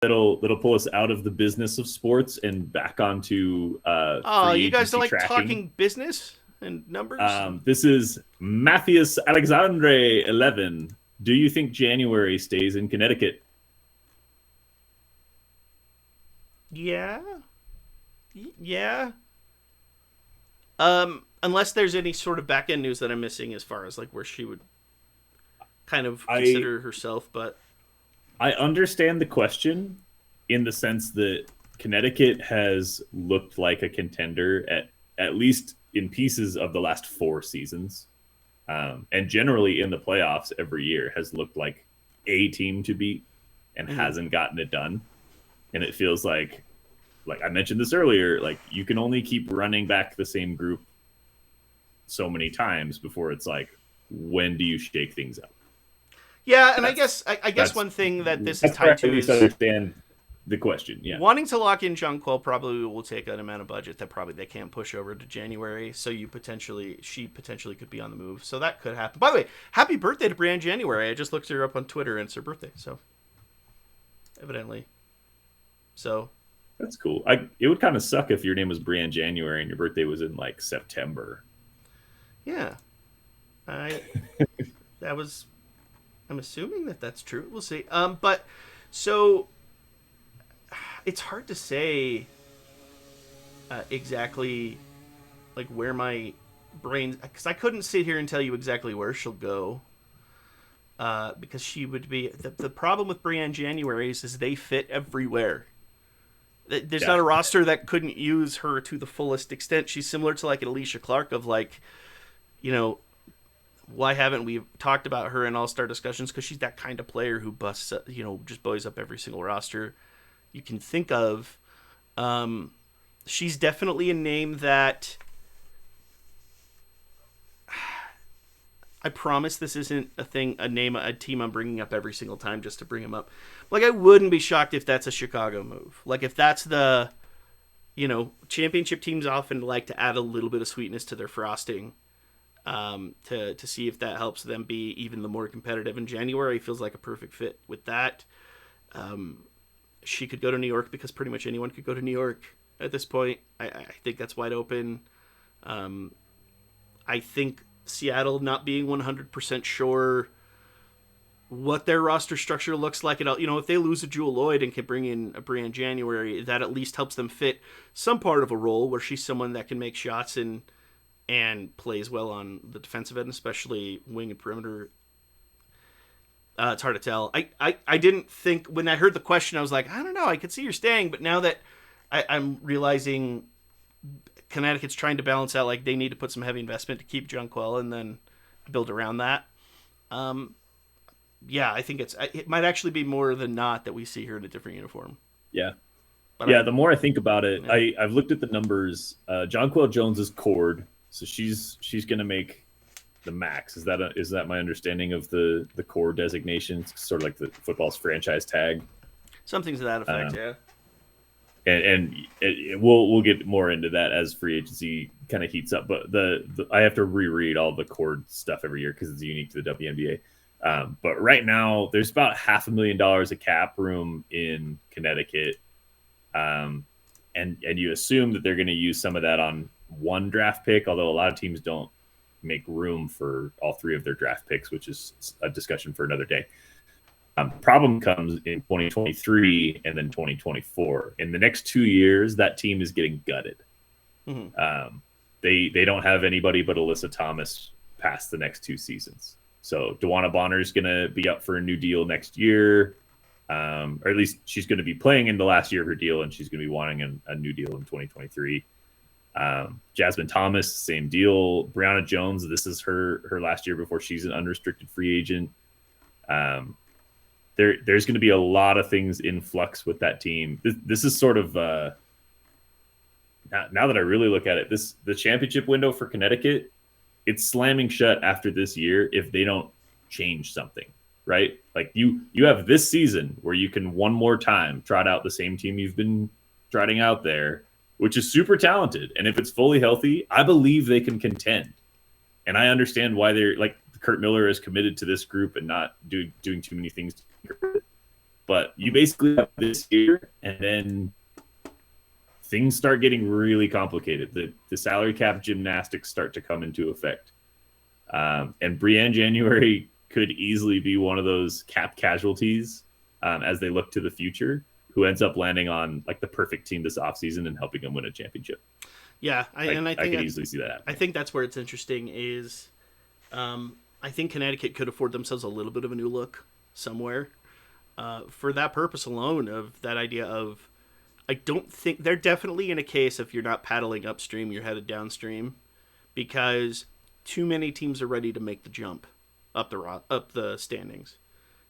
that'll pull us out of the business of sports and back onto Oh, free you guys don't agency like tracking. talking business and numbers? This is Matthias Alexandre 11. Do you think January stays in Connecticut? Yeah. Yeah. Unless there's any sort of back end news that I'm missing as far as like where she would kind of I consider herself, but I understand the question in the sense that Connecticut has looked like a contender at least in pieces of the last 4 seasons, and generally in the playoffs every year has looked like a team to beat and mhm. hasn't gotten it done. And it feels like I mentioned this earlier, like you can only keep running back the same group so many times before it's like, when do you shake things up? Yeah, and I That's guess I guess that's one thing that this is that's where tied I at to least is understand the question. Yeah, wanting to lock in John Quill probably will take an amount of budget that probably they can't push over to January. So she potentially could be on the move. So that could happen. By the way, happy birthday to Brianne January. I just looked her up on Twitter and it's her birthday. So evidently, so that's cool. It would kind of suck if your name was Brian January and your birthday was in like September. yeah, I that was. I'm assuming that that's true. We'll see. But so it's hard to say exactly like where my brain, because I couldn't sit here and tell you exactly where she'll go. Because she would be the problem with Brianne January's is they fit everywhere. There's Yeah, not a roster that couldn't use her to the fullest extent. She's similar to like an Alicia Clark of like, you know, why haven't we talked about her in All Star discussions? Because she's that kind of player who busts, just blows up every single roster you can think of. Um, she's definitely a name that I promise this isn't a team I'm bringing up every single time just to bring him up. Like, I wouldn't be shocked if that's a Chicago move. Like, if that's championship teams often like to add a little bit of sweetness to their frosting to see if that helps them be even the more competitive. And January feels like a perfect fit with that. Um, she could go to New York because pretty much anyone could go to New York at this point. I think that's wide open. Um, I think Seattle not being 100% sure what their roster structure looks like. If they lose a Jewel Lloyd and can bring in a Brianne January, that at least helps them fit some part of a role where she's someone that can make shots and plays well on the defensive end, especially wing and perimeter. It's hard to tell. I didn't think when I heard the question, I was like, I don't know. I could see you're staying, but now that I'm realizing Connecticut's trying to balance out like they need to put some heavy investment to keep Junquel and then build around that. Um, yeah, I think it might actually be more than not that we see her in a different uniform. yeah, But yeah. I'm The more I think about it, yeah. I've looked at the numbers. Jonquel Jones is cord, so she's gonna make the max. Is that my understanding of the core designation? It's sort of like the football's franchise tag. Something to that effect. Um, Yeah. we'll get more into that as free agency kind of heats up. But I have to reread all the cord stuff every year because it's unique to the WNBA. But right now, there's about $500,000 of cap room in Connecticut, and you assume that they're going to use some of that on one draft pick. Although a lot of teams don't make room for all three of their draft picks, which is a discussion for another day. Problem comes in 2023 and then 2024. In the next 2 years, that team is getting gutted. Mm-hmm. They don't have anybody but Alyssa Thomas past the next 2 seasons. So Dewana Bonner is going to be up for a new deal next year, or at least she's going to be playing in the last year of her deal, and she's going to be wanting a new deal in 2023. Jasmine Thomas, same deal. Brianna Jones, this is her last year before she's an unrestricted free agent. There's going to be a lot of things in flux with that team. This is sort of now that I really look at it, the championship window for Connecticut, it's slamming shut after this year if they don't change something, right? Like you have this season where you can one more time trot out the same team you've been trotting out there, which is super talented. And if it's fully healthy, I believe they can contend. And I understand why they're like Kurt Miller is committed to this group and not doing too many things. But But you basically have this year, and then things start getting really complicated. The salary cap gymnastics start to come into effect. And Brienne January could easily be one of those cap casualties as they look to the future, who ends up landing on like the perfect team this offseason and helping them win a championship. Yeah, I could easily see that happening. I think that's where it's interesting is I think Connecticut could afford themselves a little bit of a new look somewhere. For that purpose alone, of that idea of, I don't think they're definitely in a case if you're not paddling upstream, you're headed downstream, because too many teams are ready to make the jump up the standings.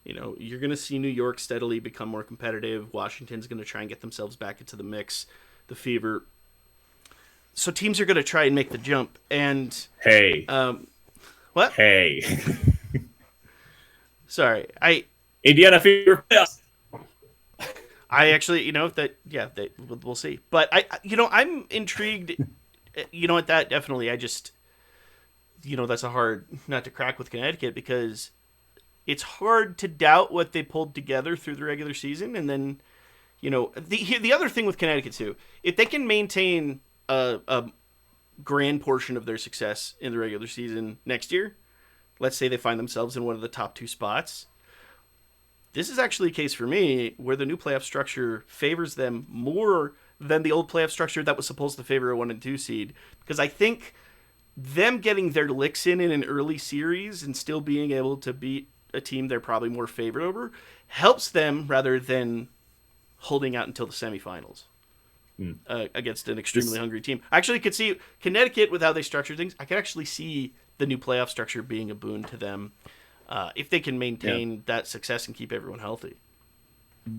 You know, you're going to see New York steadily become more competitive. Washington's going to try and get themselves back into the mix. The Fever. So teams are going to try and make the jump. And hey, what? Hey, sorry, Indiana Fever. I actually, we'll see. But I'm intrigued. At that definitely. I just, that's a hard nut to crack with Connecticut, because it's hard to doubt what they pulled together through the regular season. And then, the other thing with Connecticut too, if they can maintain a grand portion of their success in the regular season next year, let's say they find themselves in one of the top 2 spots, this is actually a case for me where the new playoff structure favors them more than the old playoff structure that was supposed to favor a 1 and 2 seed. Because I think them getting their licks in an early series and still being able to beat a team they're probably more favored over helps them, rather than holding out until the semifinals against an extremely hungry team. I actually could see Connecticut, with how they structure things, I could actually see the new playoff structure being a boon to them if they can maintain that success and keep everyone healthy.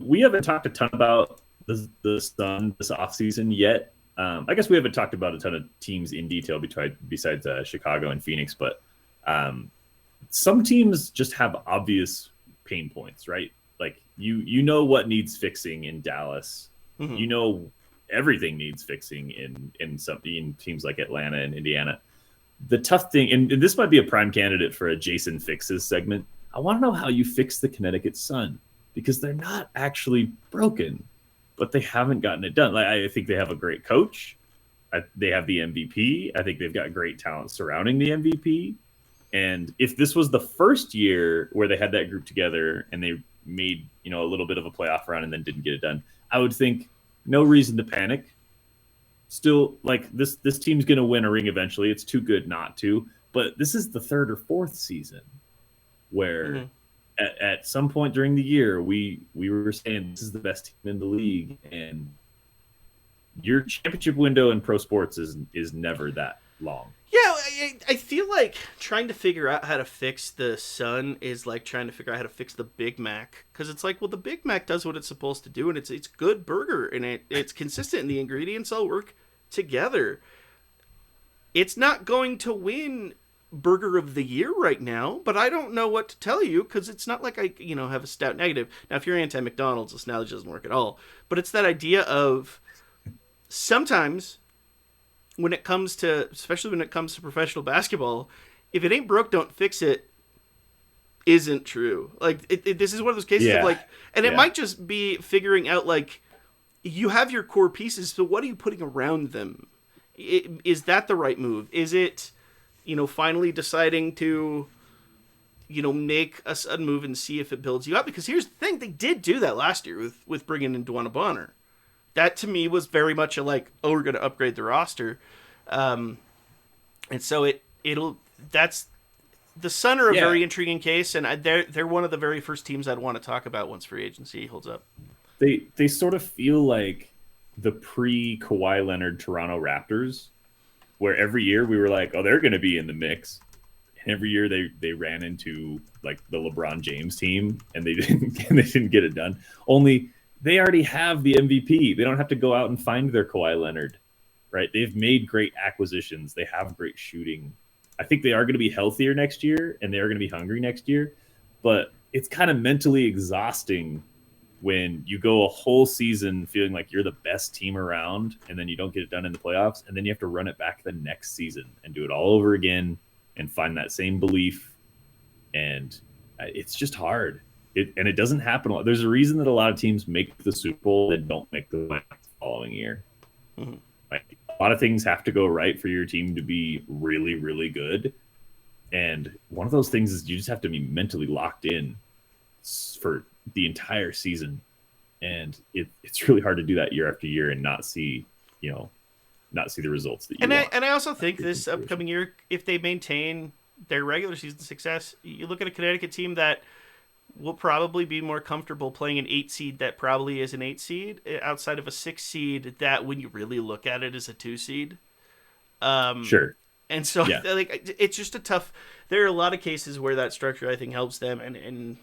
We haven't talked a ton about the Sun this offseason yet. I guess we haven't talked about a ton of teams in detail besides Chicago and Phoenix, but some teams just have obvious pain points, right? Like you know what needs fixing in Dallas. Mm-hmm. You know everything needs fixing in teams like Atlanta and Indiana. The tough thing, and this might be a prime candidate for a Jason Fixes segment, I want to know how you fix the Connecticut Sun, because they're not actually broken, but they haven't gotten it done. Like, I think they have a great coach. They have the MVP. I think they've got great talent surrounding the MVP. And if this was the first year where they had that group together and they made, a little bit of a playoff run and then didn't get it done, I would think no reason to panic. Still, like, this team's going to win a ring eventually. It's too good not to. But this is the 3rd or 4th season where at some point during the year, we were saying this is the best team in the league. And your championship window in pro sports is never that long. Yeah, I feel like trying to figure out how to fix the Sun is like trying to figure out how to fix the Big Mac, because it's like, well, the Big Mac does what it's supposed to do, and it's good burger, and it's consistent, and the ingredients all work together. It's not going to win Burger of the Year right now, but I don't know what to tell you, because it's not like I have a stout negative. Now, if you're anti-McDonald's, this analogy doesn't work at all, but it's that idea of sometimes, especially when it comes to professional basketball, if it ain't broke, don't fix it, isn't true. Like, this is one of those cases of like, and it might just be figuring out, like, you have your core pieces, so what are you putting around them? Is that the right move? Is it, finally deciding to, make a sudden move and see if it builds you up? Because here's the thing, they did do that last year with bringing in DeWanna Bonner. That to me was very much a like, oh, we're going to upgrade the roster. And so that's the Sun are a very intriguing case. And they're one of the very first teams I'd want to talk about once free agency holds up. They sort of feel like the pre-Kawhi Leonard Toronto Raptors, where every year we were like, oh, they're going to be in the mix. And every year they ran into like the LeBron James team and they didn't get it done. Only they already have the MVP. They don't have to go out and find their Kawhi Leonard, right? They've made great acquisitions. They have great shooting. I think they are going to be healthier next year and they are going to be hungry next year. But it's kind of mentally exhausting when you go a whole season feeling like you're the best team around and then you don't get it done in the playoffs, and then you have to run it back the next season and do it all over again and find that same belief. And it's just hard. it doesn't happen a lot. There's a reason that a lot of teams make the Super Bowl and don't make the playoffs the following year. Mm-hmm. Like, a lot of things have to go right for your team to be really, really good. And one of those things is you just have to be mentally locked in for the entire season. And it's really hard to do that year after year and not see, not see the results that you And want. I also think this upcoming year, if they maintain their regular season success, you look at a Connecticut team that will probably be more comfortable playing an 8 seed that probably is an 8 seed outside of a 6 seed that, when you really look at it, is a 2 seed. Sure. And so, Yeah. like, it's just a tough. There are a lot of cases where that structure, I think, helps them, and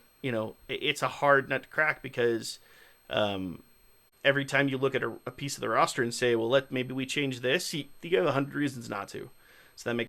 it's a hard nut to crack because every time you look at a piece of the roster and say, well, maybe we change this, you have 100 reasons not to. So that makes